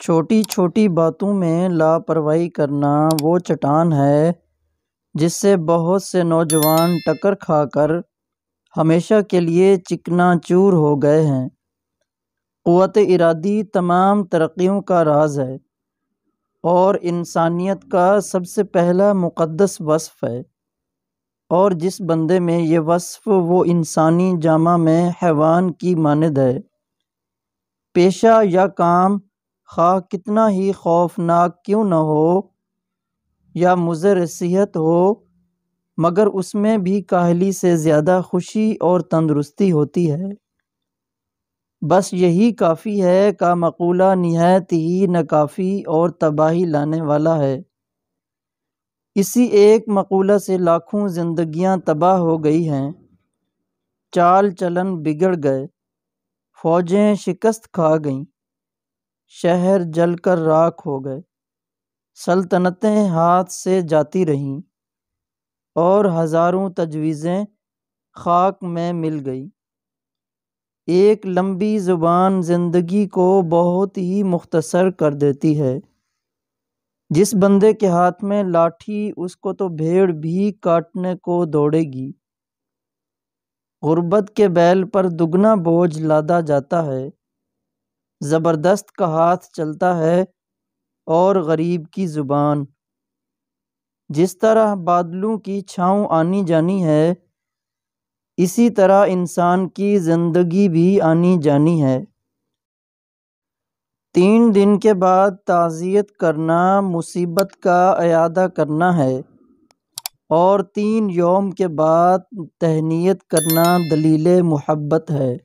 چھوٹی چھوٹی باتوں میں لاپرواہی کرنا وہ چٹان ہے جس سے بہت سے نوجوان ٹکر کھا کر ہمیشہ کے لیے چکنا چور ہو گئے ہیں۔ قوت ارادی تمام ترقیوں کا راز ہے اور انسانیت کا سب سے پہلا مقدس وصف ہے، اور جس بندے میں یہ وصف وہ انسانی جامہ میں حیوان کی مانند ہے۔ پیشہ یا کام خواہ کتنا ہی خوفناک کیوں نہ ہو یا مضر صحت ہو، مگر اس میں بھی کاہلی سے زیادہ خوشی اور تندرستی ہوتی ہے۔ بس یہی کافی ہے کا مقولہ نہایت ہی ناکافی اور تباہی لانے والا ہے۔ اسی ایک مقولہ سے لاکھوں زندگیاں تباہ ہو گئی ہیں، چال چلن بگڑ گئے، فوجیں شکست کھا گئیں، شہر جل کر راکھ ہو گئے، سلطنتیں ہاتھ سے جاتی رہیں اور ہزاروں تجویزیں خاک میں مل گئی۔ ایک لمبی زبان زندگی کو بہت ہی مختصر کر دیتی ہے۔ جس بندے کے ہاتھ میں لاٹھی اس کو تو بھیڑ بھی کاٹنے کو دوڑے گی۔ غربت کے بیل پر دگنا بوجھ لادا جاتا ہے، زبردست کا ہاتھ چلتا ہے اور غریب کی زبان۔ جس طرح بادلوں کی چھاؤں آنی جانی ہے، اسی طرح انسان کی زندگی بھی آنی جانی ہے۔ 3 دن کے بعد تعزیت کرنا مصیبت کا اعادہ کرنا ہے، اور 3 یوم کے بعد تہنیت کرنا دلیل محبت ہے۔